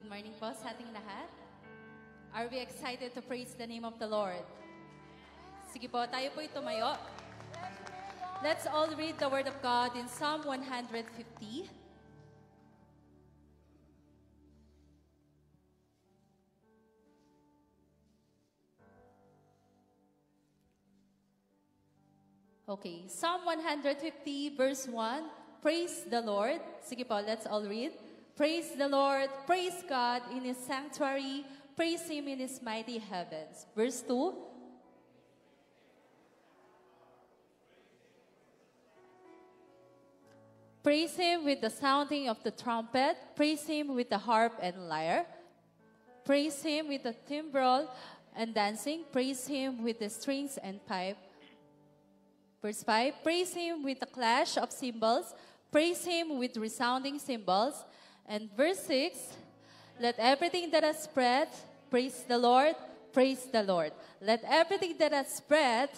Good morning po sa ating lahat. Are we excited to praise the name of the Lord? Sige po, tayo po'y tumayo. Let's all read the Word of God in Psalm 150. Okay, Psalm 150 verse 1. Praise the Lord. Sige po, let's all read. Praise the Lord, praise God in His sanctuary, praise Him in His mighty heavens. Verse 2. Praise Him with the sounding of the trumpet, praise Him with the harp and lyre, praise Him with the timbrel and dancing, praise Him with the strings and pipe. Verse 5, praise Him with the clash of cymbals, praise Him with resounding cymbals. And verse 6, let everything that has breath praise the Lord, praise the Lord. Let everything that has breath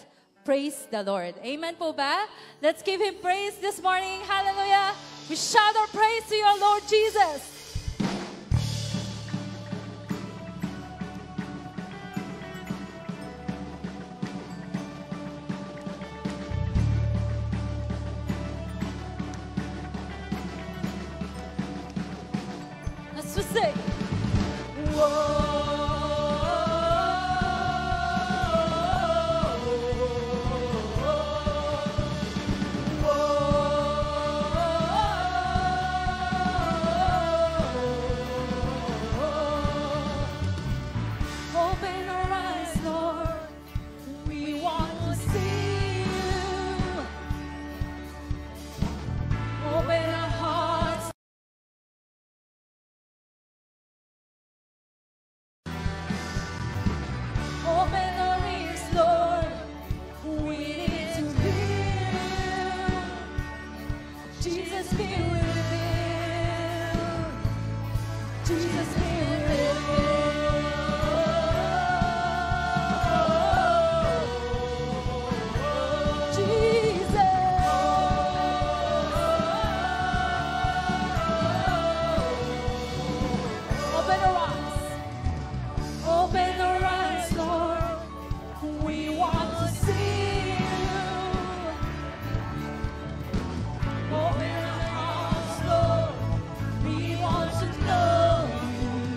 praise the Lord. Amen po ba? Let's give Him praise this morning. Hallelujah. We shout our praise to your Lord Jesus. To say, whoa. Open our eyes, Lord. We want to see you. Open our hearts. Open our ears, Lord. We need to hear you. Jesus, be revealed. Jesus, be revealed. Jesus. Open our eyes. Open our eyes, Lord. We want to see you. Open our hearts, Lord. We want to know you.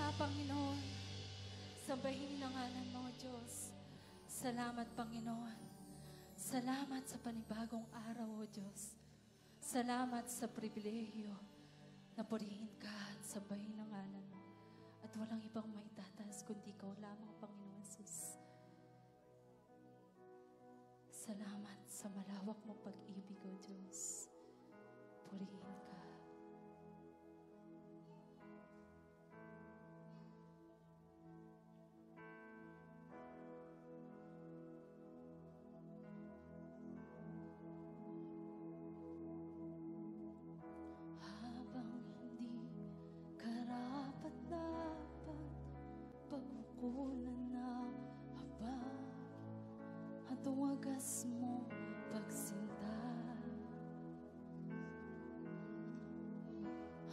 ka, Panginoon. Sambahin ang ngalan mo, Diyos. Salamat, Panginoon. Salamat sa panibagong araw, O Diyos. Salamat sa pribilehyo na purihin ka at sambahin ang ngalan mo. At walang ibang maitataas kundi ikaw lamang, Panginoon Jesus. Salamat sa malawak mong pag-ibig, O Diyos. Purihin ka. Habang hindi karapat-dapat, pagkukulan na habang at wagas mo pagsinta.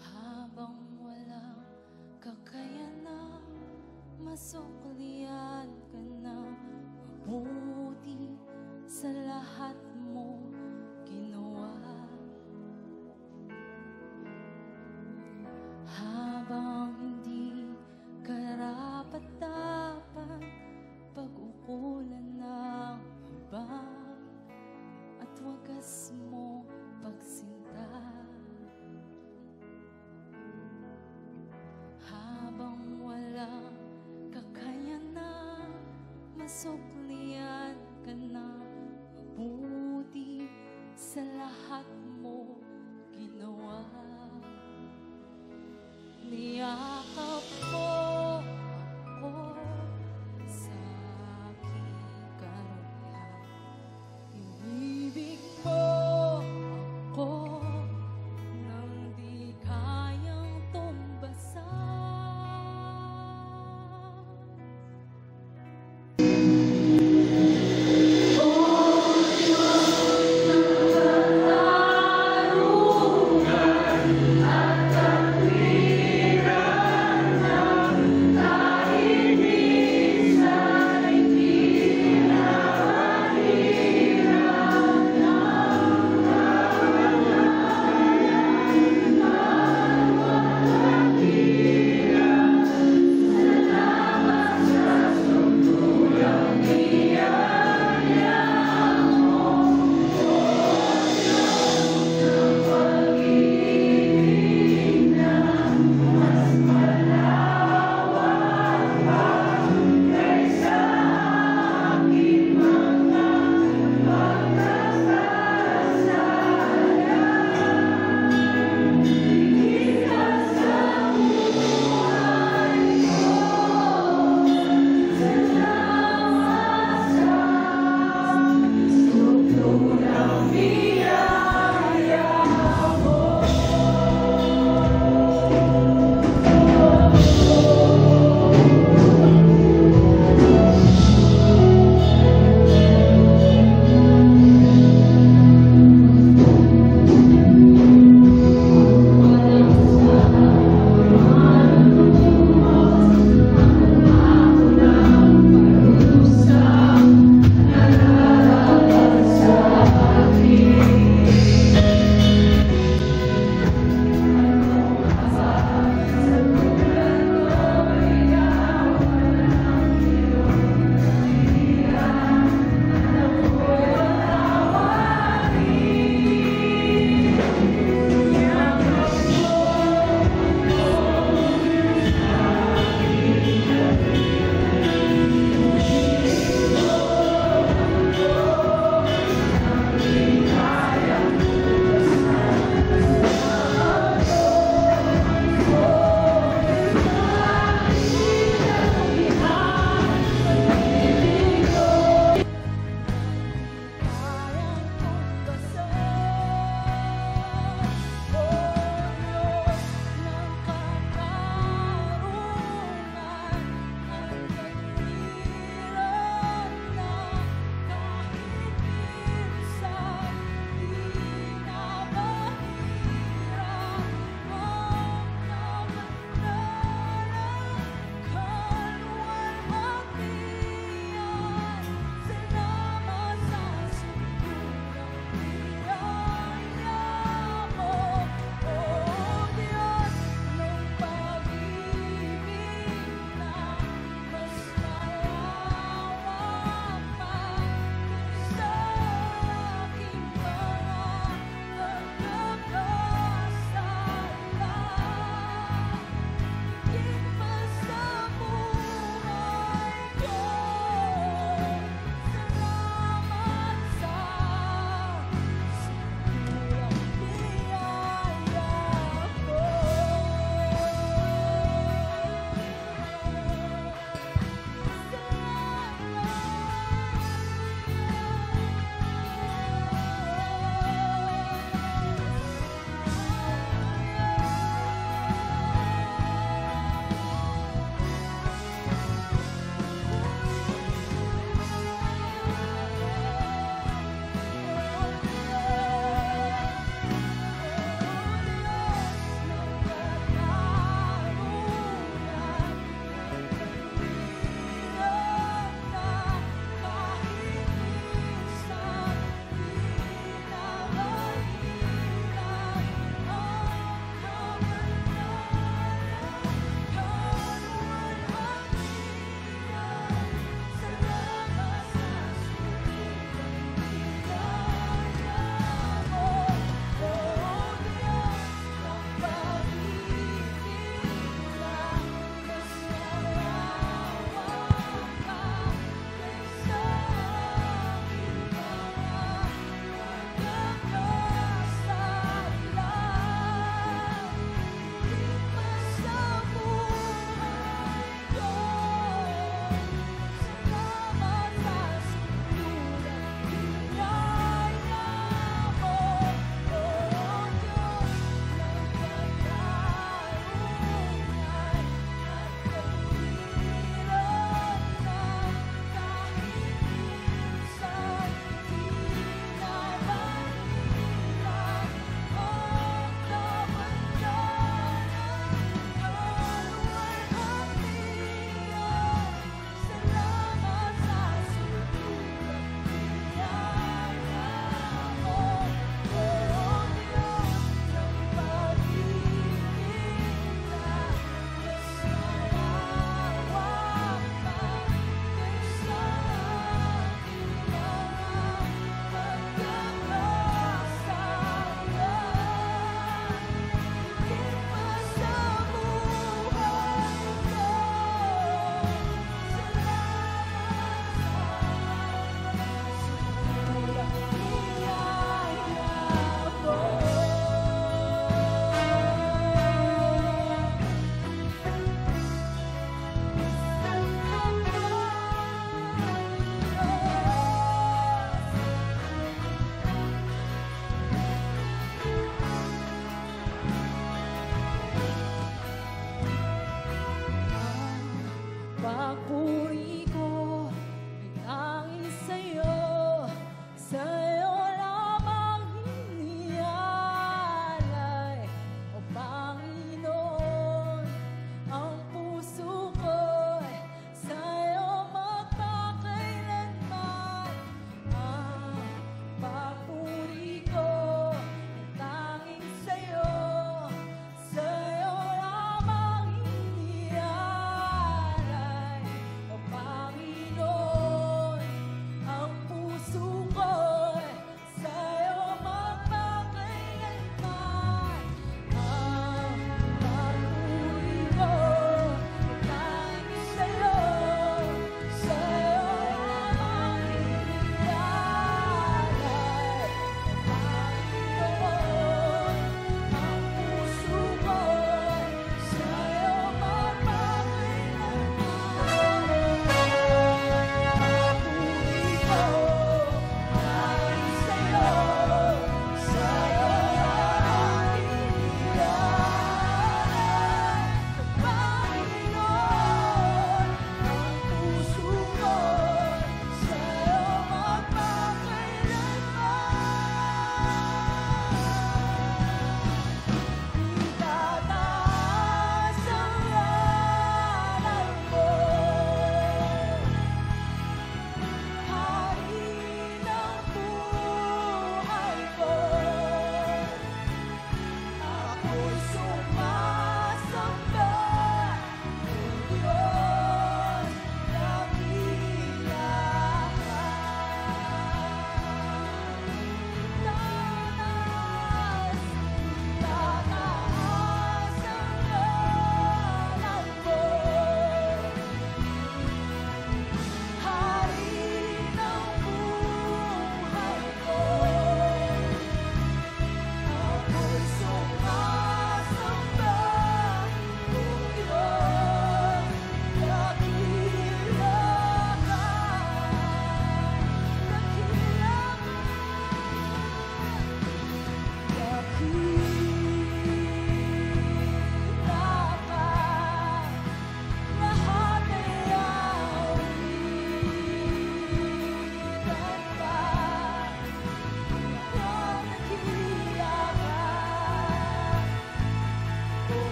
Habang walang kakayanan, masuklian ka na mabuti sa lahat mo ginawa. Habang hindi karapat-dapat, pag-ukulan ng habang at wagas mo pagsinta. Habang walang kakayanan, masuklian ka na mabuti sa lahat mo ginawa. Niyakap mo ako sa aking karuhyan. Inibig mo ako nang di kayang tumbasan. Katarungan at kapira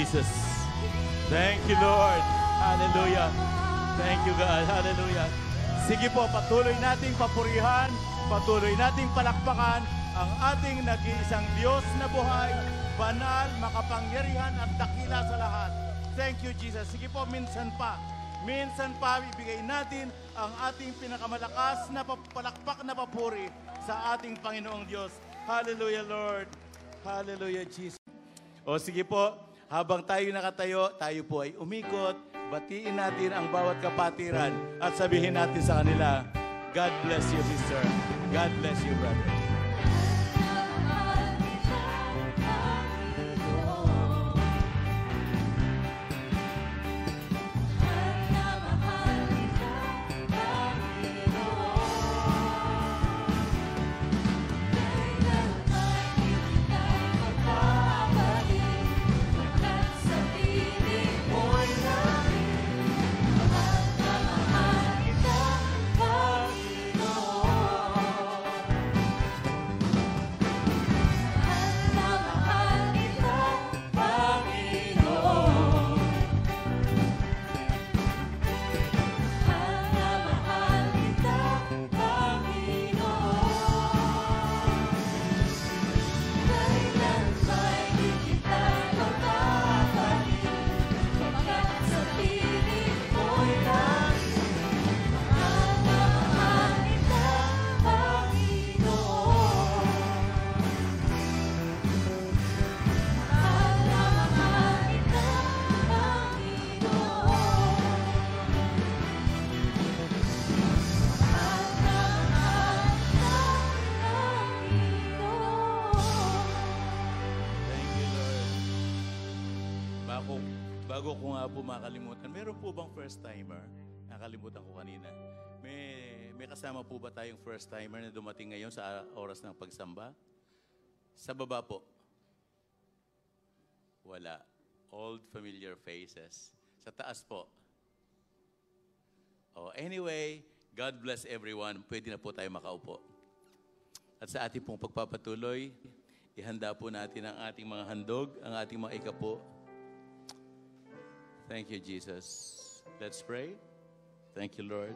Jesus. Thank you, Lord. Hallelujah. Thank you, God. Hallelujah. Sige po, patuloy nating papurihan, patuloy nating palakpakan ang ating nag-iisang Diyos na buhay, banal, makapangyarihan at dakila sa lahat. Thank you, Jesus. Sige po, minsan pa bibigay natin ang ating pinakamalakas na palakpak na papuri sa ating Panginoong Diyos. Hallelujah, Lord. Hallelujah, Jesus. O sige po, habang tayo nakatayo, tayo po ay umikot, batiin natin ang bawat kapatiran at sabihin natin sa kanila, God bless you, sister. God bless you, brother. Bago ko nga po makalimutan, meron po bang first-timer? Nakalimutan ko kanina. May kasama po ba tayong first-timer na dumating ngayon sa oras ng pagsamba? Sa baba po? Wala. Old familiar faces. Sa taas po? Oh, anyway, God bless everyone. Pwede na po tayo makaupo. At sa ating pong pagpapatuloy, ihanda po natin ang ating mga handog, ang ating mga ikapo. Thank you, Jesus. Let's pray. Thank you, Lord.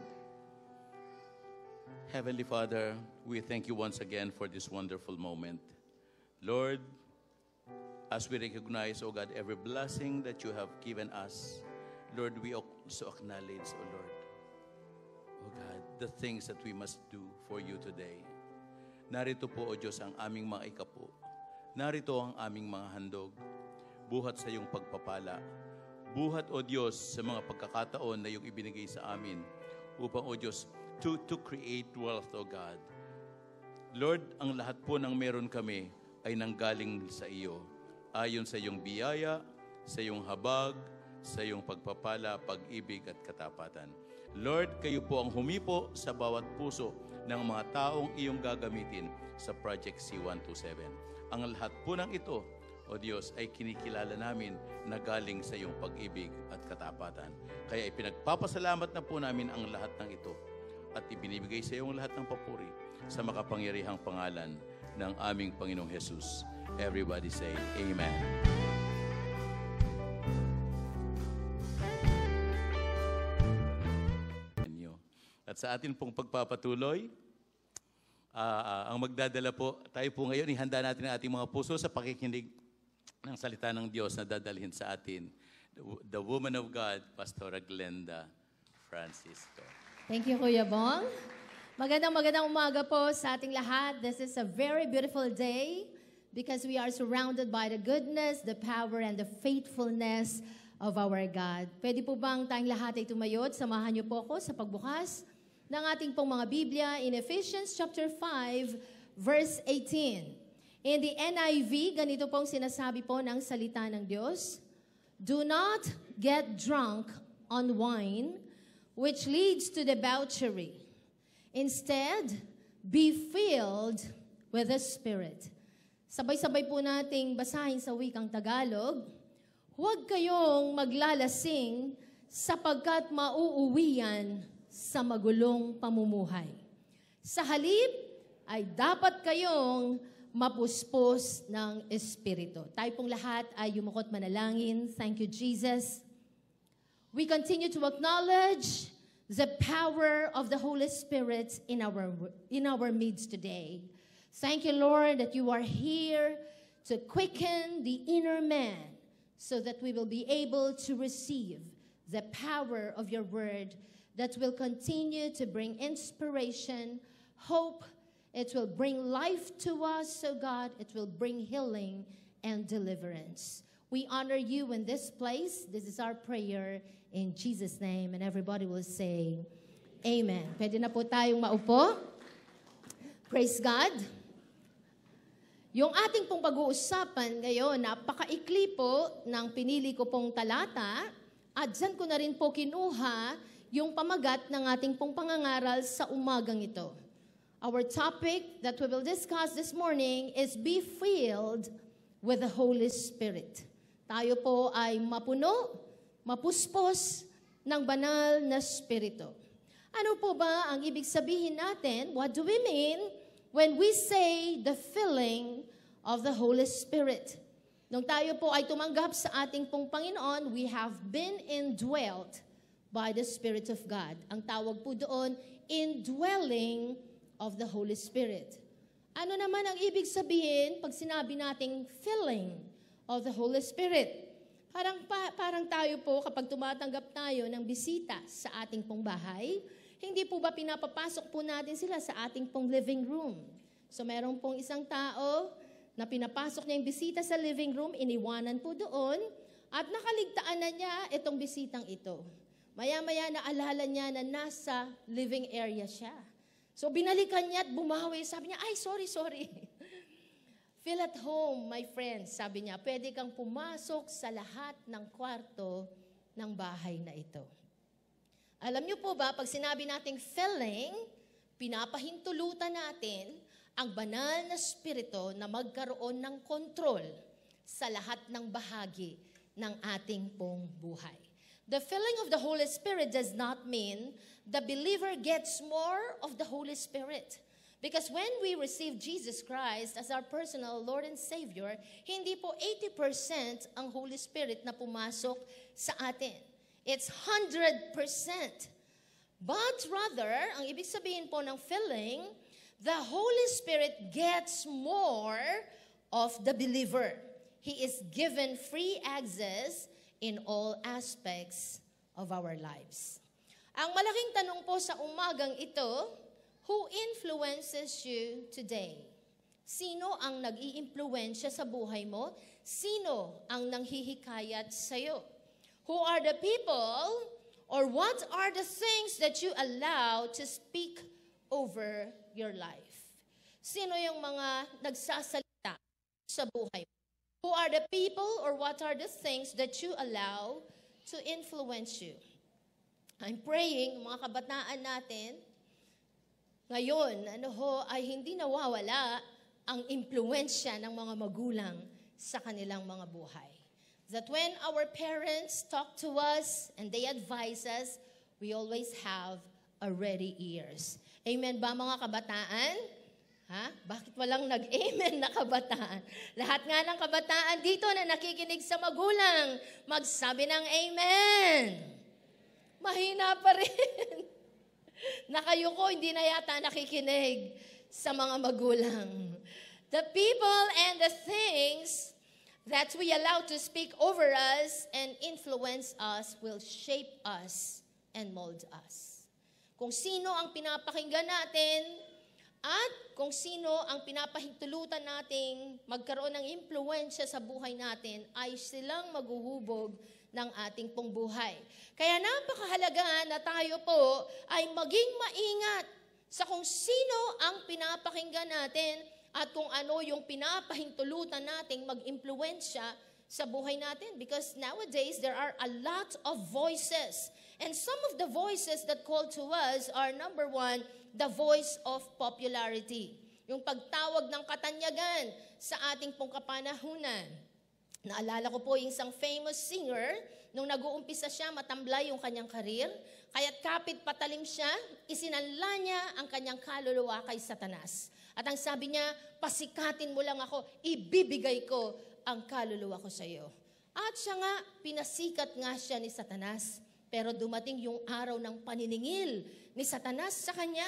Heavenly Father, we thank you once again for this wonderful moment. Lord, as we recognize, oh God, every blessing that you have given us, Lord, we also acknowledge, oh Lord, oh God, the things that we must do for you today. Narito po, O Diyos, ang aming mga ikapo. Narito ang aming mga handog. Buhat sa iyong pagpapala. Buhat, O Diyos, sa mga pagkakataon na iyong ibinigay sa amin upang, O Diyos, to create wealth, O God. Lord, ang lahat po ng meron kami ay nanggaling sa iyo. Ayon sa iyong biyaya, sa iyong habag, sa iyong pagpapala, pag-ibig at katapatan. Lord, kayo po ang humipo sa bawat puso ng mga taong iyong gagamitin sa Project C127. Ang lahat po ng ito, O Diyos, ay kinikilala namin na galing sa iyong pag-ibig at katapatan. Kaya ipinagpapasalamat na po namin ang lahat ng ito at ibinibigay sa iyong lahat ng papuri sa makapangyarihang pangalan ng aming Panginoong Jesus. Everybody say, Amen. At sa atin pong pagpapatuloy, ang magdadala po, tayo po ngayon, ihanda natin ang ating mga puso sa pakikinig ng salita ng Diyos na dadalhin sa atin. The woman of God, Pastora Glenda Francisco. Thank you, Kuya Bong. Magandang umaga po sa ating lahat. This is a very beautiful day because we are surrounded by the goodness, the power, and the faithfulness of our God. Pwede po bang tayong lahat ay tumayot? Samahan niyo po ako sa pagbukas ng ating pong mga Biblia in Ephesians chapter 5, verse 18. In the NIV, ganito pong sinasabi po ng salita ng Diyos, do not get drunk on wine, which leads to debauchery. Instead, be filled with the Spirit. Sabay-sabay po nating basahin sa wikang Tagalog, huwag kayong maglalasing sapagkat mauuwian sa magulong pamumuhay. Sa halip, ay dapat kayong mapuspos ng Espiritu. Tayo pong lahat ay yumukot manalangin. Thank you, Jesus. We continue to acknowledge the power of the Holy Spirit in our midst today. Thank you, Lord, that you are here to quicken the inner man so that we will be able to receive the power of your word that will continue to bring inspiration, hope. It will bring life to us, so God, it will bring healing and deliverance. We honor you in this place. This is our prayer in Jesus' name. And everybody will say, Amen. Pwede na po tayong maupo. Praise God. Yung ating pong pag-uusapan ngayon, napakaikli po ng pinili ko pong talata at dyan ko na rin po kinuha yung pamagat ng ating pong pangangaral sa umagang ito. Our topic that we will discuss this morning is be filled with the Holy Spirit. Tayo po ay mapuno, mapuspos ng banal na Espiritu. Ano po ba ang ibig sabihin natin? What do we mean when we say the filling of the Holy Spirit? Nung tayo po ay tumanggap sa ating pong Panginoon, we have been indwelt by the Spirit of God. Ang tawag po doon, indwelling of the Holy Spirit. Ano naman ang ibig sabihin pag sinabi nating filling of the Holy Spirit? Parang tayo po kapag tumatanggap tayo ng bisita sa ating pong bahay, hindi po ba pinapapasok po natin sila sa ating pong living room? So meron pong isang tao na pinapasok niya yung bisita sa living room, iniwanan po doon, at nakaligtaan na niya itong bisitang ito. Maya-maya naalala niya na nasa living area siya. So binalikan niya at bumawi. Sabi niya, ay, sorry. Feel at home, my friends. Sabi niya, pwede kang pumasok sa lahat ng kwarto ng bahay na ito. Alam niyo po ba, pag sinabi nating filling, pinapahintulutan natin ang banal na Espiritu na magkaroon ng kontrol sa lahat ng bahagi ng ating pong buhay. The filling of the Holy Spirit does not mean the believer gets more of the Holy Spirit. Because when we receive Jesus Christ as our personal Lord and Savior, hindi po 80% ang Holy Spirit na pumasok sa atin. It's 100%. But rather, ang ibig sabihin po ng filling, the Holy Spirit gets more of the believer. He is given free access in all aspects of our lives. Ang malaking tanong po sa umagang ito, who influences you today? Sino ang nag-iimpluwensya sa buhay mo? Sino ang nanghihikayat sa'yo? Who are the people or what are the things that you allow to speak over your life? Sino yung mga nagsasalita sa buhay mo? Who are the people or what are the things that you allow to influence you? I'm praying, mga kabataan natin, ngayon, ay hindi nawawala ang impluensya ng mga magulang sa kanilang mga buhay. That when our parents talk to us and they advise us, we always have a ready ears. Amen ba mga kabataan? Ha? Bakit walang nag-amen na kabataan? Lahat nga ng kabataan dito na nakikinig sa magulang, magsabi ng amen. Mahina pa rin. Na kayo ko, hindi na yata nakikinig sa mga magulang. The people and the things that we allow to speak over us and influence us will shape us and mold us. Kung sino ang pinapakinggan natin, at kung sino ang pinapahintulutan nating magkaroon ng impluensya sa buhay natin, ay silang maghuhubog ng ating pong buhay. Kaya napakahalaga na tayo po ay maging maingat sa kung sino ang pinapakinggan natin at kung ano yung pinapahintulutan nating mag-impluensya sa buhay natin. Because nowadays, there are a lot of voices. And some of the voices that call to us are, number one, the voice of popularity. Yung pagtawag ng katanyagan sa ating pong kapanahunan. Naalala ko po yung isang famous singer nung nag-uumpisa siya, matamblay yung kanyang karir, kaya't kapit patalim siya, isinanla niya ang kanyang kaluluwa kay Satanas. At ang sabi niya, pasikatin mo lang ako, ibibigay ko ang kaluluwa ko sa iyo. At siya nga, pinasikat nga siya ni Satanas. Pero dumating yung araw ng paniningil ni Satanas sa kanya.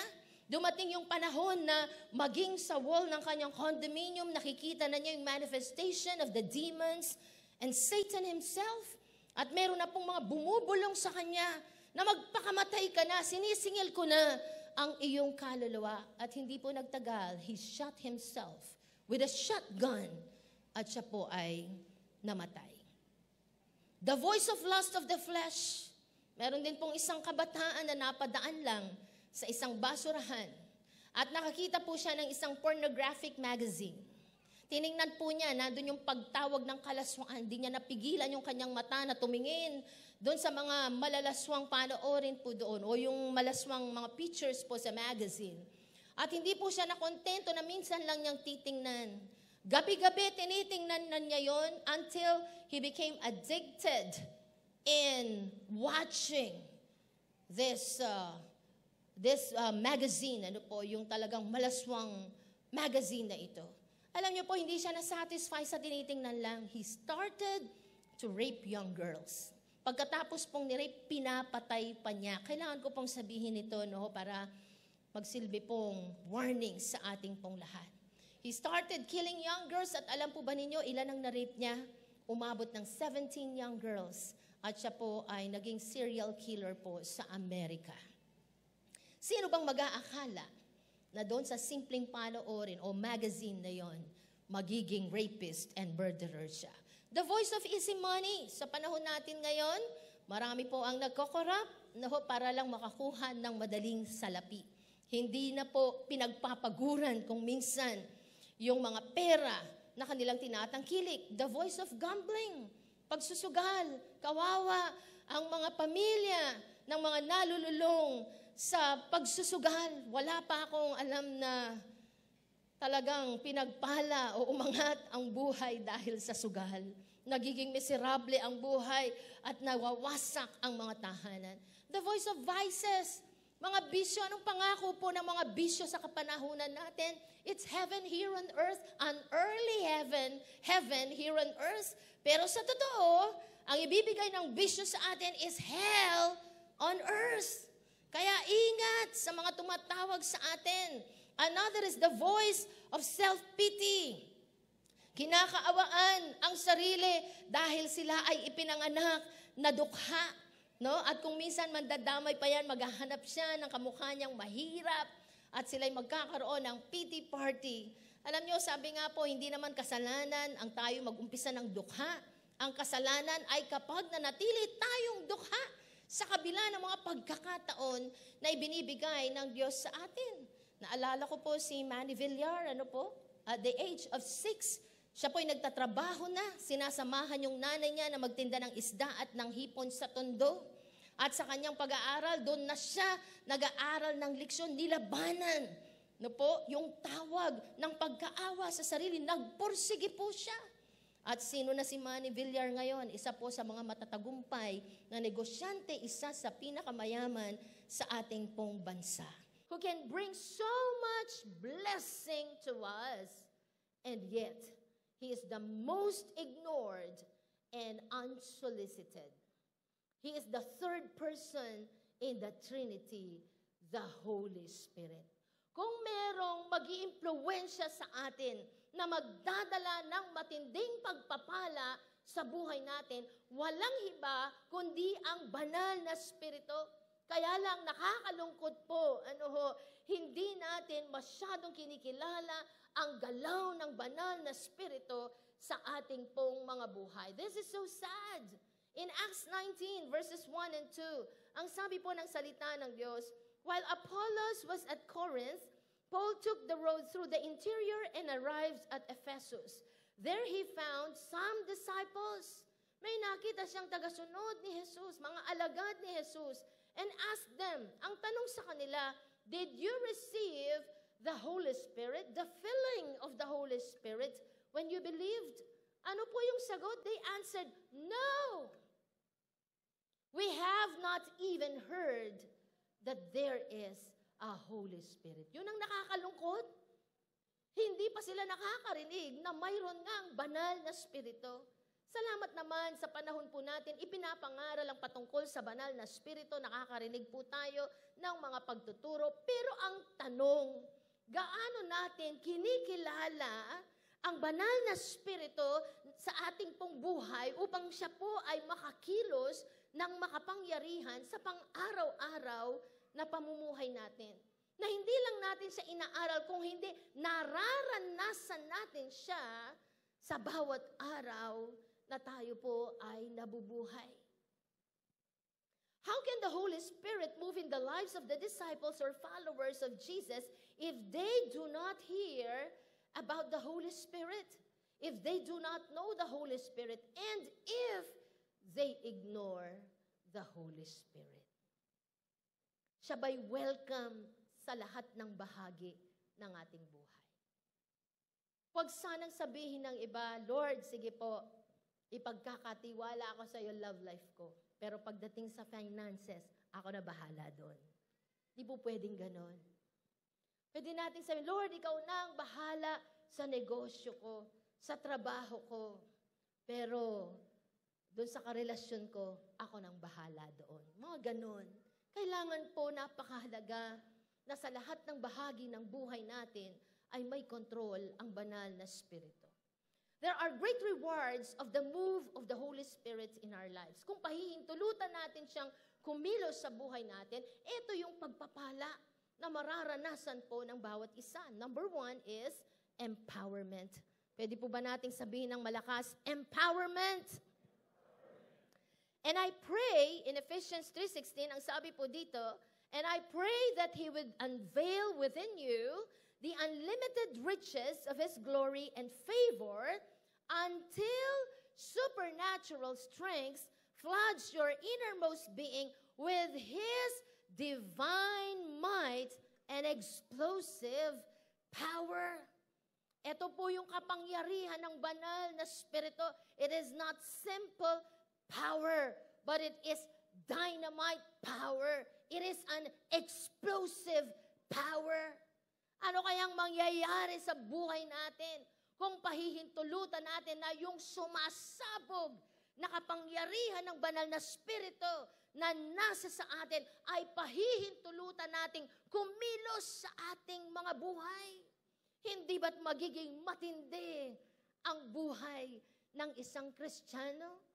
Dumating yung panahon na maging sa wall ng kanyang condominium, nakikita na niya yung manifestation of the demons and Satan himself. At meron na pong mga bumubulong sa kanya na magpakamatay ka na, sinisingil ko na ang iyong kaluluwa. At hindi po nagtagal, he shot himself with a shotgun at siya po ay namatay. The voice of lust of the flesh. Meron din pong isang kabataan na napadaan lang sa isang basurahan at nakakita po siya ng isang pornographic magazine. Tiningnan po niya, nandun yung pagtawag ng kalaswaan. Di niya napigilan yung kanyang mata na tumingin doon sa mga malalaswang panoorin po doon o yung malaswang mga pictures po sa magazine. At hindi po siya nakontento na minsan lang niyang titingnan. Gabi-gabi tinitingnan na niya yon until he became addicted in watching this magazine, yung talagang malaswang magazine na ito. Alam niyo po, hindi siya na-satisfy sa tinitingnan lang. He started to rape young girls. Pagkatapos pong ni-rape, pinapatay pa niya. Kailangan ko pong sabihin ito, para magsilbi pong warning sa ating pong lahat. He started killing young girls at alam po ba ninyo, ilan ang na-rape niya? Umabot ng 17 young girls. At siya po ay naging serial killer po sa Amerika. Sino bang mag-aakala na doon sa simpleng panoorin o magazine na yon, magiging rapist and murderer siya? The voice of easy money. Sa panahon natin ngayon, marami po ang nagko-corrupt para lang makakuha ng madaling salapi. Hindi na po pinagpapaguran kung minsan yung mga pera na kanilang tinatangkilik. The voice of gambling. Pagsusugal, kawawa ang mga pamilya ng mga nalululong sa pagsusugal. Wala pa akong alam na talagang pinagpala o umangat ang buhay dahil sa sugal. Nagiging miserable ang buhay at nawawasak ang mga tahanan. The voice of vices. Mga bisyo, anong pangako po ng mga bisyo sa kapanahunan natin? It's heaven here on earth, an early heaven here on earth. Pero sa totoo, ang ibibigay ng bisyo sa atin is hell on earth. Kaya ingat sa mga tumatawag sa atin. Another is the voice of self-pity. Kinakaawaan ang sarili dahil sila ay ipinanganak na dukha. At kung minsan mandadamay pa yan, maghahanap siya ng kamukha niyang mahirap at sila'y magkakaroon ng pity party. Alam niyo, sabi nga po, hindi naman kasalanan ang tayo mag-umpisa ng dukha. Ang kasalanan ay kapag nanatili tayong dukha sa kabila ng mga pagkakataon na ibinibigay ng Diyos sa atin. Naalala ko po si Manny Villar, at the age of 6, siya po'y nagtatrabaho na, sinasamahan yung nanay niya na magtinda ng isda at ng hipon sa tondo. At sa kanyang pag-aaral, doon na siya nag-aaral ng leksyon, nilabanan. Yung tawag ng pagkaawa sa sarili, nagpursige po siya. At sino na si Manny Villar ngayon? Isa po sa mga matatagumpay na negosyante, isa sa pinakamayaman sa ating pong bansa. Who can bring so much blessing to us, and yet, he is the most ignored and unsolicited. He is the third person in the Trinity, the Holy Spirit. Kung merong mag-iimpluwensya sa atin na magdadala ng matinding pagpapala sa buhay natin, walang iba kundi ang banal na Espiritu. Kaya lang nakakalungkot po, hindi natin masyadong kinikilala ang galaw ng banal na Espiritu sa ating pong mga buhay. This is so sad. In Acts 19, verses 1 and 2, ang sabi po ng salita ng Diyos, while Apollos was at Corinth, Paul took the road through the interior and arrived at Ephesus. There he found some disciples. May nakita siyang tagasunod ni Jesus, mga alagad ni Jesus, and asked them, ang tanong sa kanila, did you receive the Holy Spirit, the filling of the Holy Spirit, when you believed? Ano po yung sagot? They answered, no! We have not even heard that there is a Holy Spirit. Yun ang nakakalungkot. Hindi pa sila nakakarinig na mayroon ngang banal na Espiritu. Salamat naman sa panahon po natin, ipinapangaral ang patungkol sa banal na Espiritu, nakakarinig po tayo ng mga pagtuturo. Pero ang tanong, gaano natin kinikilala ang banal na Espiritu sa ating pong buhay upang siya po ay makakilos ng makapangyarihan sa pang-araw-araw na pamumuhay natin. Na hindi lang natin siya inaaral, kung hindi nararanasan natin siya sa bawat araw na tayo po ay nabubuhay. How can the Holy Spirit move in the lives of the disciples or followers of Jesus if they do not hear about the Holy Spirit? If they do not know the Holy Spirit, and if they ignore the Holy Spirit. Siya ba'y welcome sa lahat ng bahagi ng ating buhay? Huwag sanang sabihin ng iba, Lord, sige po, ipagkakatiwala ako sa iyo love life ko. Pero pagdating sa finances, ako na bahala doon. Di po pwedeng ganon. Pwede natin sabihin, Lord, ikaw na ang bahala sa negosyo ko, sa trabaho ko. Pero doon sa karelasyon ko, ako nang bahala doon. Mga ganon. Kailangan po napakahalaga na sa lahat ng bahagi ng buhay natin ay may control ang banal na Espiritu. There are great rewards of the move of the Holy Spirit in our lives. Kung pahihintulutan natin siyang kumilos sa buhay natin, ito yung pagpapala na mararanasan po ng bawat isa. Number 1 is empowerment. Pwede po ba nating sabihin ng malakas, empowerment? And I pray, in Ephesians 3:16, ang sabi po dito, and I pray that He would unveil within you the unlimited riches of His glory and favor until supernatural strength floods your innermost being with His divine might and explosive power. Ito po yung kapangyarihan ng banal na Espiritu. It is not simple power, but it is dynamite power. It is an explosive power. Ano kayang mangyayari sa buhay natin kung pahihintulutan natin na yung sumasabog na kapangyarihan ng banal na Espiritu na nasa sa atin ay pahihintulutan nating kumilos sa ating mga buhay? Hindi ba't magiging matindi ang buhay ng isang Kristiyano?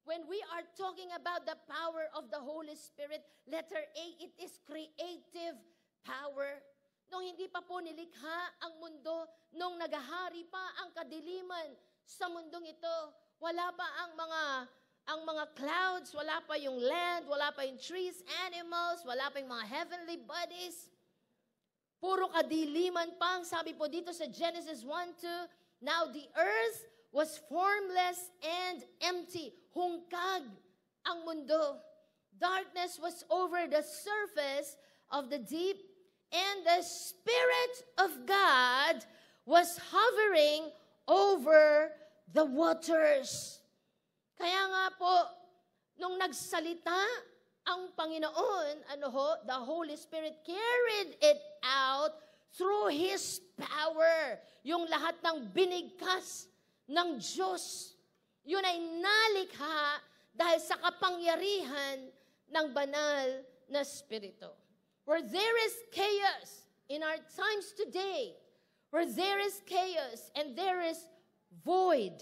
When we are talking about the power of the Holy Spirit, letter A, it is creative power. Nung hindi pa po nilikha ang mundo, nung nagahari pa ang kadiliman sa mundong ito, wala pa ang mga clouds, wala pa yung land, wala pa yung trees, animals, wala pa yung mga heavenly bodies. Puro kadiliman pa, sabi po dito sa Genesis 1:2, now the earth was formless and empty. Hungkag ang mundo. Darkness was over the surface of the deep, and the Spirit of God was hovering over the waters. Kaya nga po, nung nagsalita ang Panginoon, the Holy Spirit carried it out through His power. Yung lahat ng binigkas ng Diyos, yun ay nalikha dahil sa kapangyarihan ng banal na Espiritu. Where there is chaos in our times today, where there is chaos and there is void,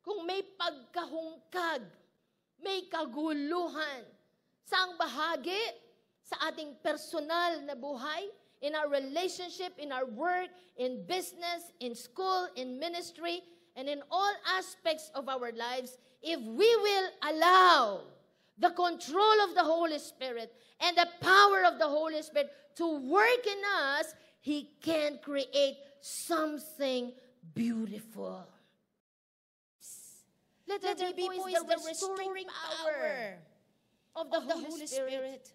kung may pagkahungkag, may kaguluhan, saang bahagi sa ating personal na buhay, in our relationship, in our work, in business, in school, in ministry, and in all aspects of our lives, if we will allow the control of the Holy Spirit and the power of the Holy Spirit to work in us, He can create something beautiful. Let there be the restoring power of the Holy Spirit.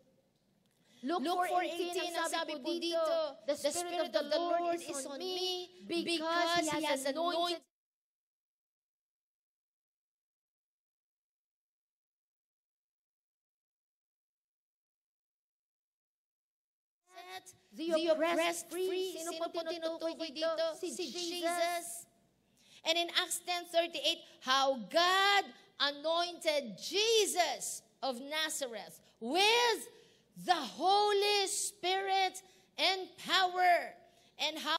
Luke 4:18, ang sabi po dito, the Spirit of the Lord is on me because He has anointed set the oppressed free. Sino po tinutukoy dito? Si Jesus. And in Acts 10:38, how God anointed Jesus of Nazareth with the Holy Spirit and power, and how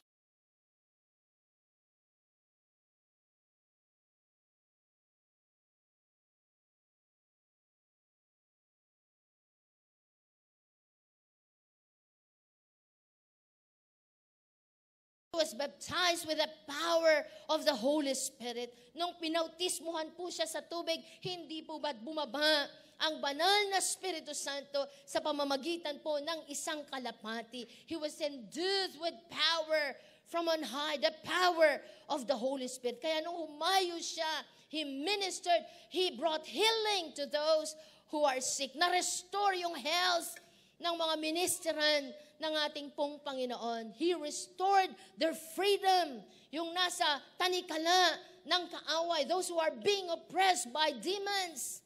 was baptized with the power of the Holy Spirit. Nung pinautismuhan po siya sa tubig, hindi po ba't bumaba ang banal na Espiritu Santo sa pamamagitan po ng isang kalapati. He was endued with power from on high, the power of the Holy Spirit. Kaya nung humayo siya, He ministered, He brought healing to those who are sick. Na-restore yung health ng mga ministeran ng ating pong Panginoon. He restored their freedom. Yung nasa tanikala ng kaaway, those who are being oppressed by demons.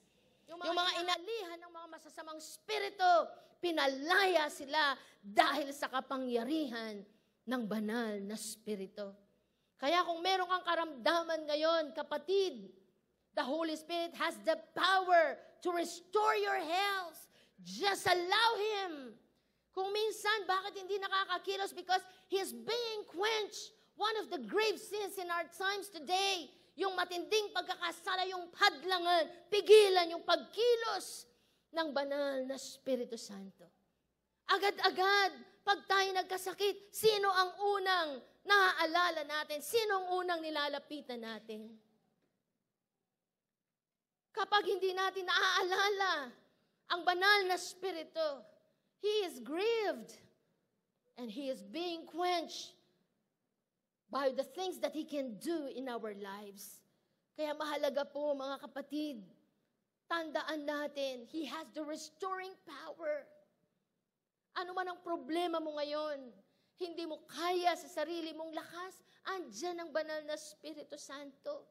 Yung mga inalihan ng mga masasamang spirito, pinalaya sila dahil sa kapangyarihan ng banal na spirito. Kaya kung meron kang karamdaman ngayon, kapatid, the Holy Spirit has the power to restore your health. Just allow Him. Kung minsan, bakit hindi nakakakilos? Because He's being quenched. One of the grave sins in our times today, yung matinding pagkakasala, yung hadlangan, pigilan yung pagkilos ng banal na Espiritu Santo. Agad-agad, pag tayo nagkasakit, sino ang unang naaalala natin? Sino ang unang nilalapitan natin? Kapag hindi natin naaalala ang banal na Espiritu, He is grieved and He is being quenched by the things that He can do in our lives. Kaya mahalaga po mga kapatid, tandaan natin, He has the restoring power. Ano man ang problema mo ngayon, hindi mo kaya sa sarili mong lakas, andyan ang banal na Espiritu Santo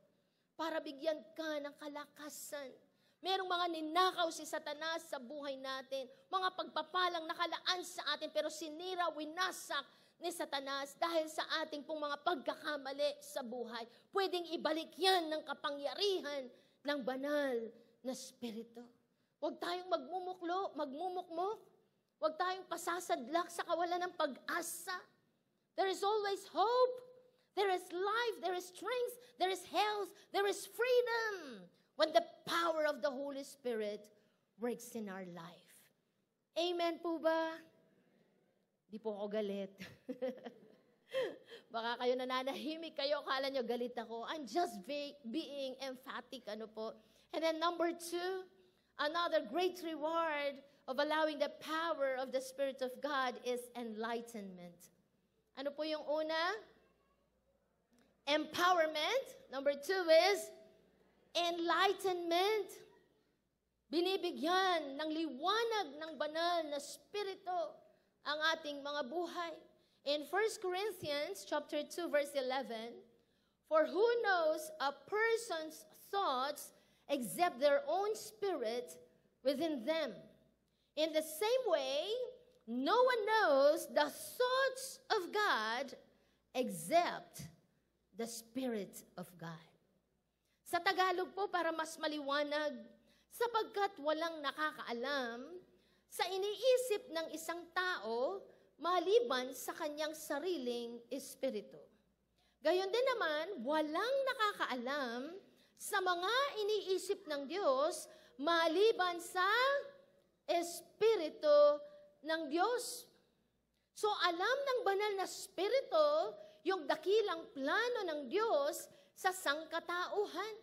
para bigyan ka ng kalakasan. Merong mga ninakaw si Satanas sa buhay natin. Mga pagpapalang nakalaan sa atin pero sinira, winasak ni Satanas dahil sa ating pong mga pagkakamali sa buhay. Pwedeng ibalik yan ng kapangyarihan ng banal na Espiritu. Huwag tayong magmumukmok. Huwag tayong pasasadlak sa kawalan ng pag-asa. There is always hope. There is life. There is strength. There is health. There is freedom. When the power of the Holy Spirit works in our life. Amen po ba? Di po ako galit. Baka kayo nananahimik kayo, akala nyo galit ako. I'm just being emphatic, ano po. And then number 2, another great reward of allowing the power of the Spirit of God is enlightenment. Ano po yung una? Empowerment. Number 2 is enlightenment. Binibigyan ng liwanag ng banal na Espiritu ang ating mga buhay. In 1 Corinthians chapter 2 verse 11, for who knows a person's thoughts except their own spirit within them? In the same way, no one knows the thoughts of God except the Spirit of God. Sa Tagalog po, para mas maliwanag, sapagkat walang nakakaalam sa iniisip ng isang tao maliban sa kanyang sariling espiritu. Gayon din naman, walang nakakaalam sa mga iniisip ng Diyos maliban sa espiritu ng Diyos. So alam ng banal na espiritu yung dakilang plano ng Diyos sa sangkatauhan.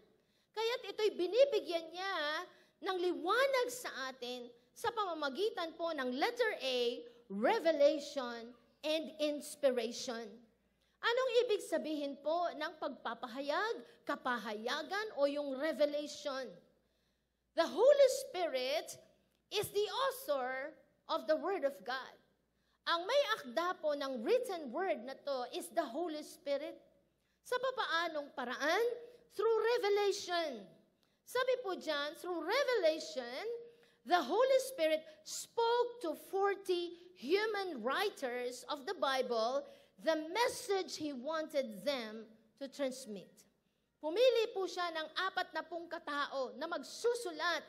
Kaya't ito'y binibigyan niya ng liwanag sa atin sa pamamagitan po ng letter A, revelation and inspiration. Anong ibig sabihin po ng pagpapahayag, kapahayagan o yung revelation? The Holy Spirit is the author of the Word of God. Ang may akda po ng written word na to is the Holy Spirit. Sa papaanong paraan? Through revelation. Sabi po dyan, through revelation, the Holy Spirit spoke spoke to 40 human writers of the Bible the message He wanted them to transmit. Pumili po siya ng 40 katao na magsusulat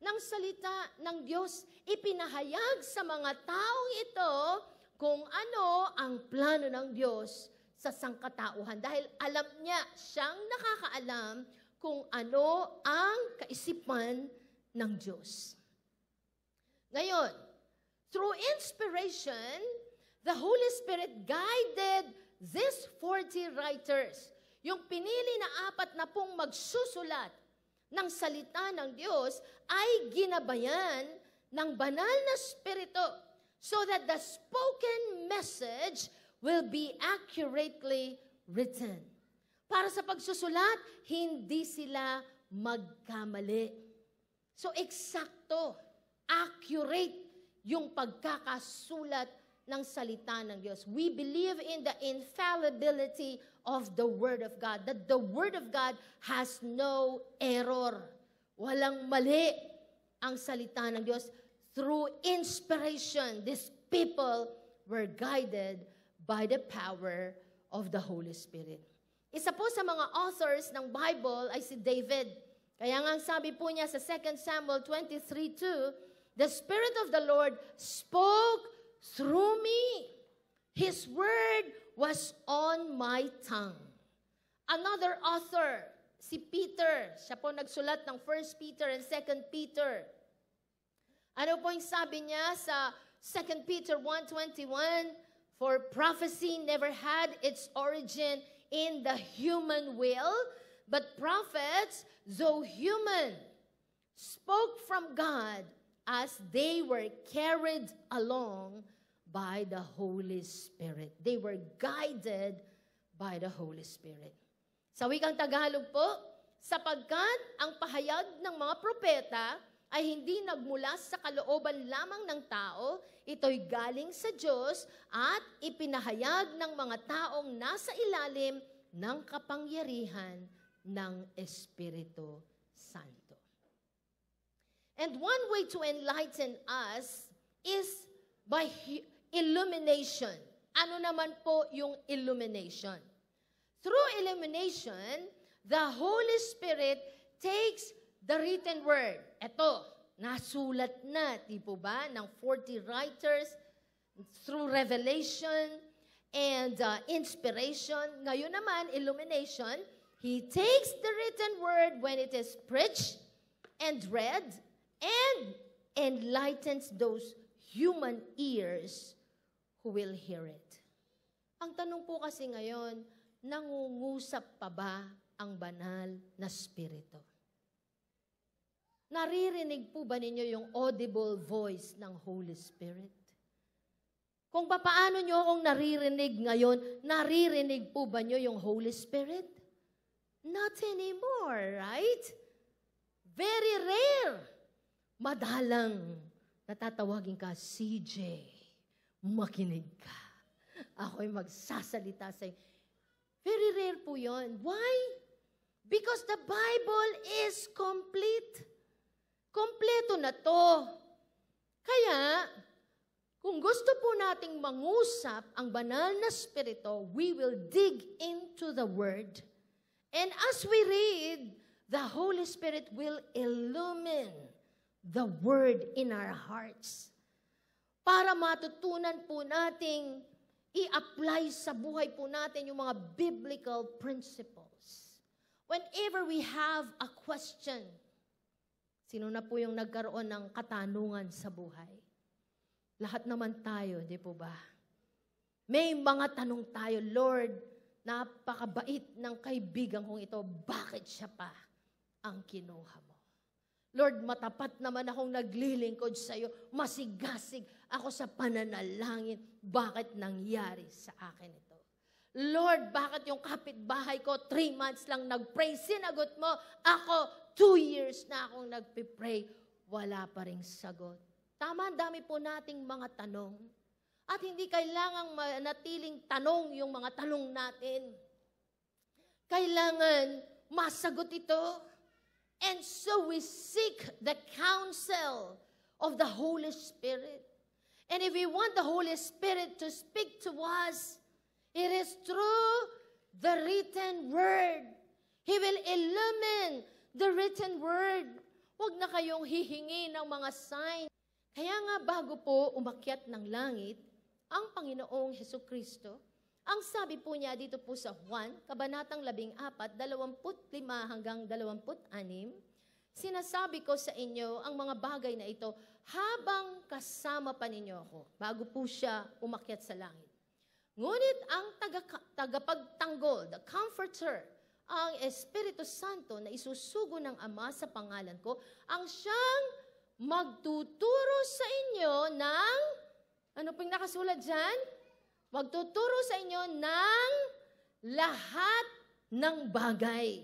ng salita ng Diyos. Ipinahayag sa mga taong ito kung ano ang plano ng Diyos sa sangkatauhan. Dahil alam niya, siyang nakakaalam kung ano ang kaisipan ng Diyos. Ngayon, through inspiration, the Holy Spirit guided these 40 writers. Yung pinili na 40 magsusulat ng salita ng Diyos ay ginabayan ng banal na Espiritu so that the spoken message will be accurately written. Para sa pagsusulat, hindi sila magkamali. So eksakto, accurate yung pagkakasulat ng salita ng Diyos. We believe in the infallibility of the Word of God, that the Word of God has no error. Walang mali ang salita ng Diyos. Through inspiration, these people were guided by the power of the Holy Spirit. Isa po sa mga authors ng Bible ay si David. Kaya nga ang sabi po niya sa 2 Samuel 23:2, "The Spirit of the Lord spoke through me. His word was on my tongue." Another author, si Peter. Siya po nagsulat ng 1 Peter and 2 Peter. Ano po yung sabi niya sa 2 Peter 1:21? "For prophecy never had its origin in the human will, but prophets, though human, spoke from God as they were carried along by the Holy Spirit." They were guided by the Holy Spirit. Sa wikang Tagalog po, sapagkat ang pahayag ng mga propeta ay hindi nagmula sa kalooban lamang ng tao, ito'y galing sa Diyos at ipinahayag ng mga taong nasa ilalim ng kapangyarihan ng Espiritu Santo. And one way to enlighten us is by illumination. Ano naman po yung illumination? Through illumination, the Holy Spirit takes the written word. Ito, nasulat na, di po ba, ng 40 writers through revelation and inspiration. Ngayon naman, illumination, He takes the written word when it is preached and read and enlightens those human ears who will hear it. Ang tanong po kasi ngayon, nangungusap pa ba ang banal na Espiritu? Naririnig po ba ninyo yung audible voice ng Holy Spirit? Kung paano nyo akong naririnig ngayon, naririnig po ba nyo yung Holy Spirit? Not anymore, right? Very rare. Madalang natatawagin ka, CJ, makinig ka. Ako'y magsasalita sa iyo. Very rare po yun. Why? Because the Bible is complete. Kompleto na to. Kaya, kung gusto po nating mangusap ang banal na Espiritu, we will dig into the Word. And as we read, the Holy Spirit will illumine the Word in our hearts para matutunan po nating i-apply sa buhay po natin yung mga biblical principles. Whenever we have a question, sino na po yung nagkaroon ng katanungan sa buhay? Lahat naman tayo, di po ba? May mga tanong tayo, Lord, napakabait ng kaibigan kong ito, bakit siya pa ang kinuha mo? Lord, matapat naman akong naglilingkod sa iyo, masigasig ako sa pananalangin, bakit nangyari sa akin ito? Lord, bakit yung kapitbahay ko 3 months lang nag-pray, sinagot mo, ako 2 years na akong nagpipray, wala pa ring sagot. Tama, dami po nating mga tanong. At hindi kailangang manatiling tanong yung mga tanong natin. Kailangan masagot ito. And so we seek the counsel of the Holy Spirit. And if we want the Holy Spirit to speak to us, it is through the written word. He will illumine the written word. Huwag na kayong hihingi ng mga sign. Kaya nga bago po umakyat ng langit, ang Panginoong Hesukristo, ang sabi po niya dito po sa Juan, Kabanatang 14, 25 hanggang 26, sinasabi ko sa inyo ang mga bagay na ito habang kasama pa ninyo ako, bago po siya umakyat sa langit. Ngunit ang tagapagtanggol, the Comforter, ang Espiritu Santo na isusugo ng Ama sa pangalan ko, ang siyang magtuturo sa inyo ng, ano pong nakasulat dyan? Magtuturo sa inyo ng lahat ng bagay.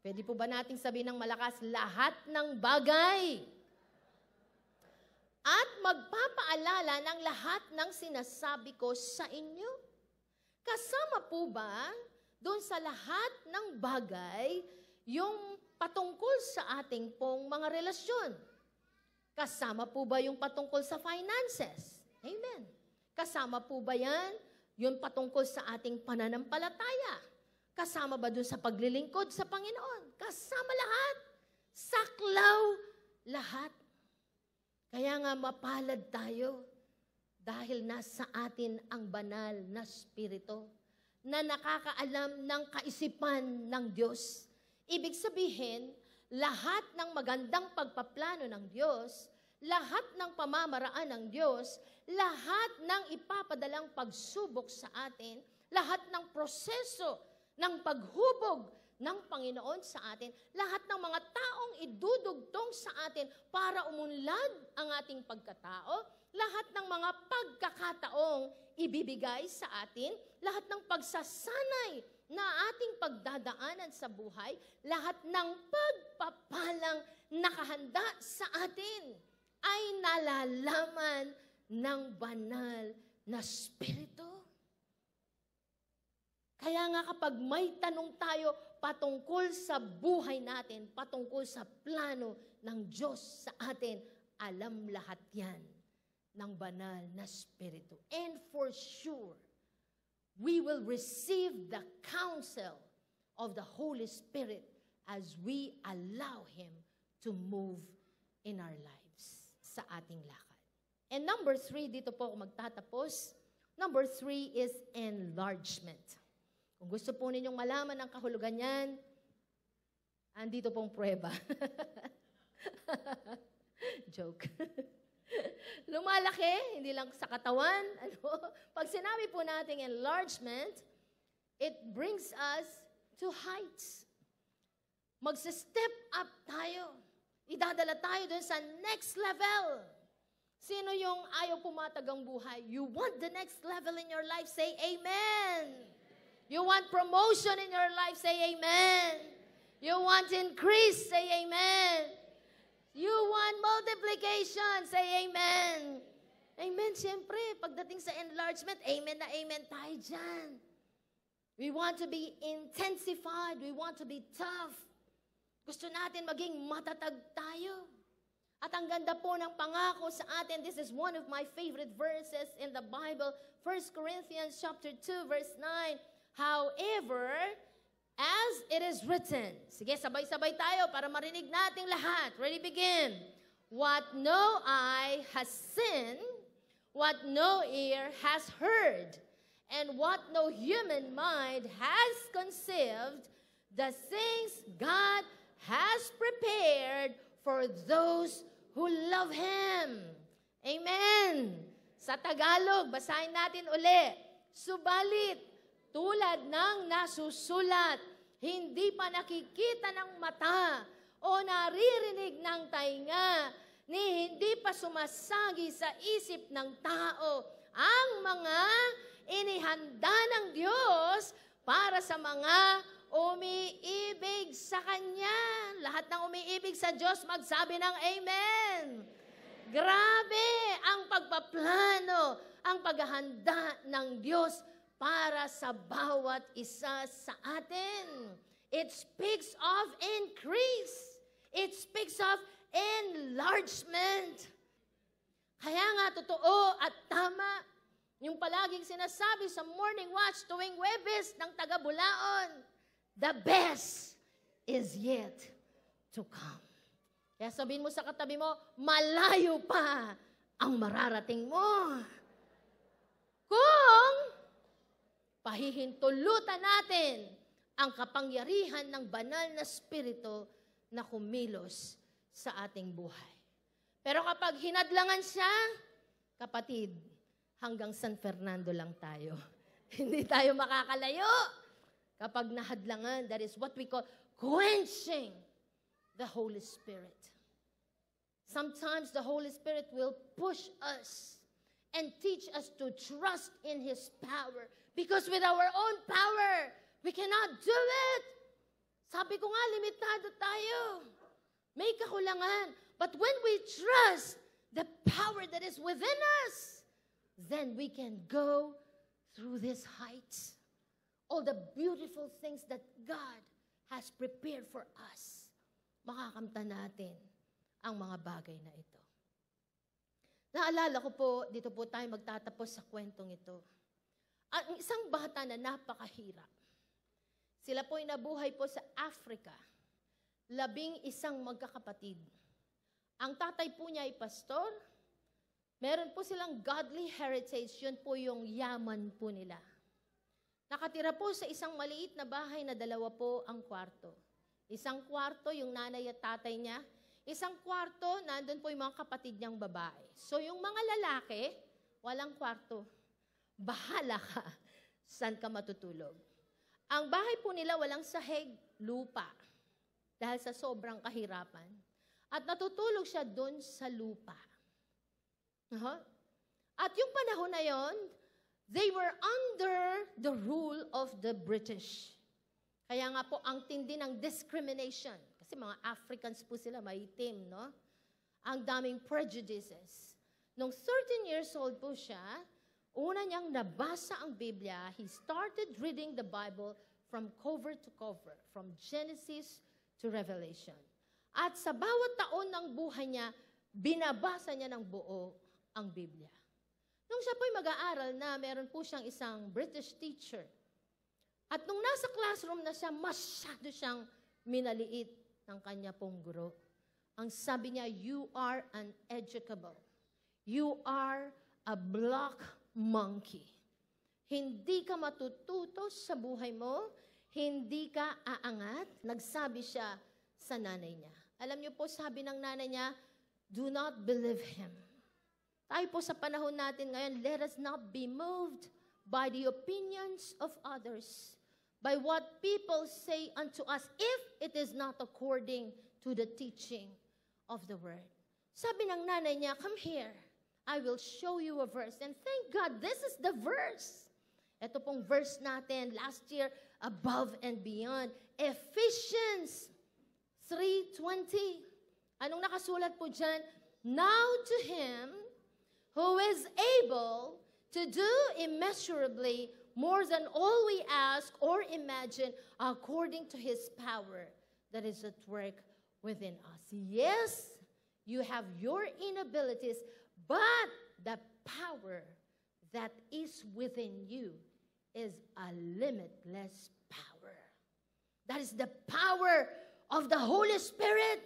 Pwede po ba nating sabihin ng malakas, lahat ng bagay? At magpapaalala ng lahat ng sinasabi ko sa inyo. Kasama po ba doon sa lahat ng bagay yung patungkol sa ating pong mga relasyon? Kasama po ba yung patungkol sa finances? Amen. Kasama po ba yan yung patungkol sa ating pananampalataya? Kasama ba doon sa paglilingkod sa Panginoon? Kasama lahat. Saklaw lahat. Kaya nga mapalad tayo dahil nasa atin ang banal na Espiritu na nakakaalam ng kaisipan ng Diyos. Ibig sabihin, lahat ng magandang pagpaplano ng Diyos, lahat ng pamamaraan ng Diyos, lahat ng ipapadalang pagsubok sa atin, lahat ng proseso ng paghubog ng Panginoon sa atin, lahat ng mga taong idudugtong sa atin para umunlad ang ating pagkatao, lahat ng mga pagkakataong ibibigay sa atin, lahat ng pagsasanay na ating pagdadaanan sa buhay, lahat ng pagpapalang nakahanda sa atin ay nalalaman ng banal na Espiritu. Kaya nga kapag may tanong tayo patungkol sa buhay natin, patungkol sa plano ng Diyos sa atin, alam lahat yan ng banal na Espiritu. And for sure, we will receive the counsel of the Holy Spirit as we allow Him to move in our lives sa ating lakad. And number 3, dito po ako magtatapos. Number 3 is enlargement. Kung gusto po ninyong malaman ang kahulugan niyan, andito pong prueba. Joke. Lumalaki, hindi lang sa katawan. Pag sinabi po nating enlargement, it brings us to heights. Magsa-step up tayo. Idadala tayo dun sa next level. Sino yung ayaw pumatag ang buhay? You want the next level in your life? Say amen. You want promotion in your life? Say amen. You want increase? Say amen. You want multiplication? Say amen. Amen, siyempre. Pagdating sa enlargement, amen na amen tayo dyan. We want to be intensified. We want to be tough. Gusto natin maging matatag tayo. At ang ganda po ng pangako sa atin, this is one of my favorite verses in the Bible, 1 Corinthians chapter 2, verse 9. However, as it is written, sige, sabay-sabay tayo para marinig nating lahat. Ready, begin. What no eye has seen, what no ear has heard, and what no human mind has conceived, the things God has prepared for those who love Him. Amen. Sa Tagalog, basahin natin uli. Subalit, tulad ng nasusulat, hindi pa nakikita ng mata o naririnig ng tainga, ni hindi pa sumasagi sa isip ng tao ang mga inihanda ng Diyos para sa mga umiibig sa Kanya. Lahat ng umiibig sa Diyos, magsabi ng amen. Grabe ang pagpaplano, ang paghahanda ng Diyos para sa bawat isa sa atin. It speaks of increase. It speaks of enlargement. Kaya nga totoo at Yung palaging sinasabi sa morning watch tuwing Huwebes ng taga-Bulaon, the best is yet to come. Kaya sabihin mo sa katabi mo, malayo pa ang mararating mo. Kung pahihintulutan natin ang kapangyarihan ng banal na spirito na kumilos sa ating buhay. Pero kapag hinadlangan siya, kapatid, hanggang San Fernando lang tayo. Hindi tayo makakalayo. Kapag nahadlangan, that is what we call quenching the Holy Spirit. Sometimes the Holy Spirit will push us and teach us to trust in His power. Because with our own power, we cannot do it. Sabi ko nga, limitado tayo. May kakulangan. But when we trust the power that is within us, then we can go through these heights. All the beautiful things that God has prepared for us. Makakamta natin ang mga bagay na ito. Naalala ko po, dito po tayo magtatapos sa kwentong ito. Ang isang bata na napakahirap. Sila po ay nabuhay po sa Africa. 11 magkakapatid. Ang tatay po niya ay pastor. Meron po silang godly heritage. Yun po yung yaman po nila. Nakatira po sa isang maliit na bahay na 2 po ang kwarto. Isang kwarto yung nanay at tatay niya. Isang kwarto, nandun po yung mga kapatid niyang babae. So yung mga lalaki, walang kwarto. Bahala ka, saan ka matutulog. Ang bahay po nila walang sahig, lupa. Dahil sa sobrang kahirapan. At natutulog siya doon sa lupa. At yung panahon na yon, they were under the rule of the British. Kaya nga po, ang tindi ng discrimination. Kasi mga Africans po sila, maitim, no? Ang daming prejudices. Nung 13 years old po siya, una niyang nabasa ang Biblia, he started reading the Bible from cover to cover, from Genesis to Revelation. At sa bawat taon ng buhay niya, binabasa niya ng buo ang Biblia. Nung siya po'y mag-aaral na, meron po siyang isang British teacher. At nung nasa classroom na siya, masyado siyang minaliit ng kanya pong guro. Ang sabi niya, you are uneducable. You are a black monkey. Hindi ka matututo sa buhay mo, hindi ka aangat. Nagsabi siya sa nanay niya. Alam niyo po, sabi ng nanay niya, do not believe him. Tayo po sa panahon natin ngayon, let us not be moved by the opinions of others, by what people say unto us, if it is not according to the teaching of the word. Sabi ng nanay niya, come here. I will show you a verse. And thank God, this is the verse. Ito pong verse natin last year, above and beyond. Ephesians 3:20. Anong nakasulat po dyan? Now to Him who is able to do immeasurably more than all we ask or imagine according to His power that is at work within us. Yes, you have your inabilities, but the power that is within you is a limitless power. That is the power of the Holy Spirit.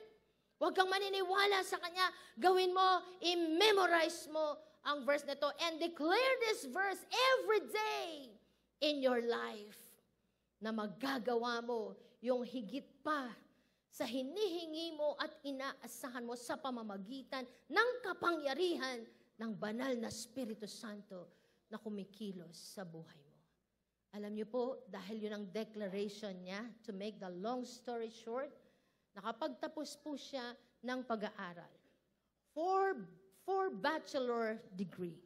Huwag kang maniniwala sa Kanya. Gawin mo, i-memorize mo ang verse na to and declare this verse every day in your life na magagawa mo yung higit pa sa hinihingi mo at inaasahan mo sa pamamagitan ng kapangyarihan ng banal na Espiritu Santo na kumikilos sa buhay mo. Alam niyo po, dahil yun ang declaration niya, to make the long story short, nakapagtapos po siya ng pag-aaral. Four bachelor degree.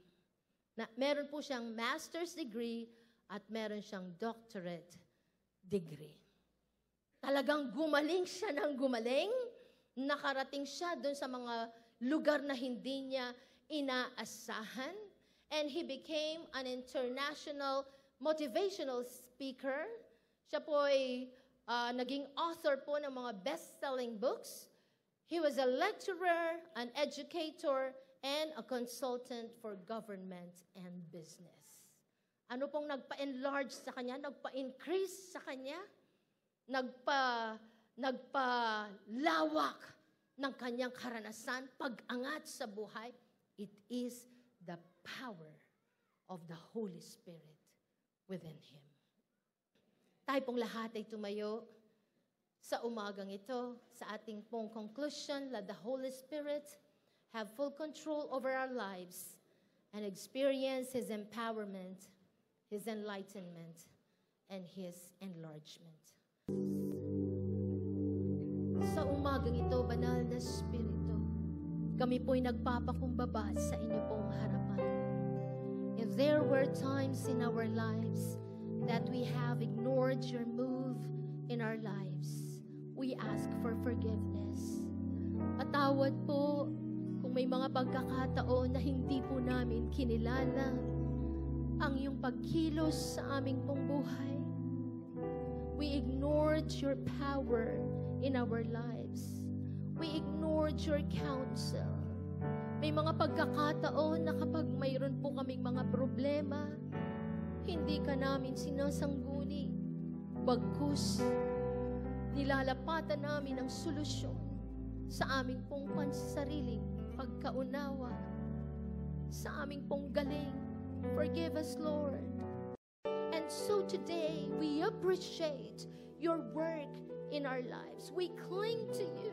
Meron po siyang master's degree at meron siyang doctorate degree. Talagang gumaling siya ng gumaling. Nakarating siya doon sa mga lugar na hindi niya inaasahan. And he became an international motivational speaker. Siya po ay naging author po ng mga best-selling books. He was a lecturer, an educator, and a consultant for government and business. Ano pong nagpa-enlarge sa kanya? Nagpa-increase sa kanya? Nagpalawak ng kanyang karanasan, pag-angat sa buhay? It is the power of the Holy Spirit within him. Tayo pong lahat ay tumayo sa umagang ito, sa ating pong conclusion. Let the Holy Spirit have full control over our lives and experience His empowerment, His enlightenment, and His enlargement. Sa umagang ito, banal na Espiritu, kami po'y nagpapakumbaba sa inyo pong harapan. If there were times in our lives that we have ignored your move in our lives, we ask for forgiveness. Patawad po kung may mga pagkakataon na hindi po namin kinilala ang iyong pagkilos sa aming pong buhay. We ignored your power in our lives. We ignored your counsel. May mga pagkakataon na kapag mayroon po kaming mga problema, hindi ka namin sinasangguni. Bagkus, nilalapatan namin ang solusyon sa aming pong pansariling pagkaunawa, sa aming pong galing. Forgive us, Lord. And so today, we appreciate your work in our lives. We cling to you,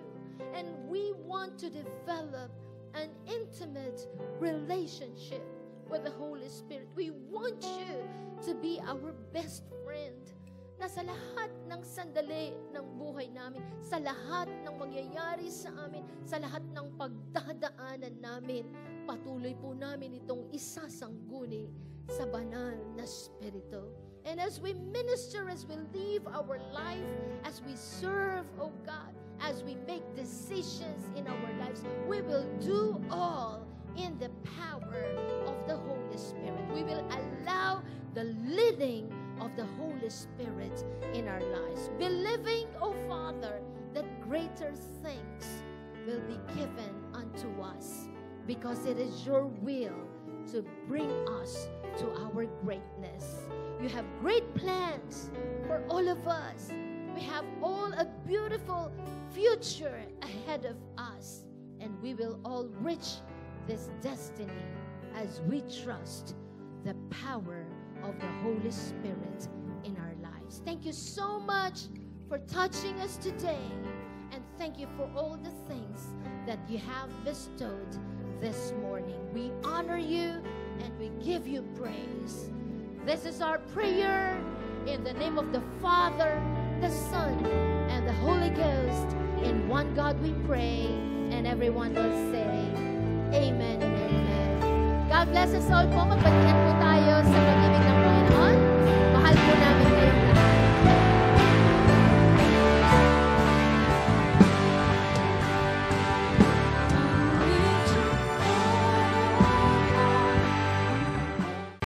and we want to develop an intimate relationship with the Holy Spirit. We want you to be our best friend. Na sa lahat ng sandali ng buhay namin, sa lahat ng mangyayari sa amin, sa lahat ng pagdadaanan namin, patuloy po namin itong isasangguni sa banal na Espiritu. And as we minister, as we live our life, as we serve, oh God, as we make decisions in our lives, we will do all in the power of the Holy Spirit. We will allow the leading of the Holy Spirit in our lives. Believing, oh Father, that greater things will be given unto us because it is your will to bring us to our greatness. You have great plans for all of us. We have all a beautiful future ahead of us, and we will all reach this destiny as we trust the power of the Holy Spirit in our lives. Thank you so much for touching us today, and thank you for all the things that you have bestowed this morning. We honor you and we give you praise. This is our prayer in the name of the Father, the Son, and the Holy Ghost. In one God we pray, and everyone will say, Amen and Amen. God bless us all po. Magbalikan po tayo sa pag-ibig ng Panginoon.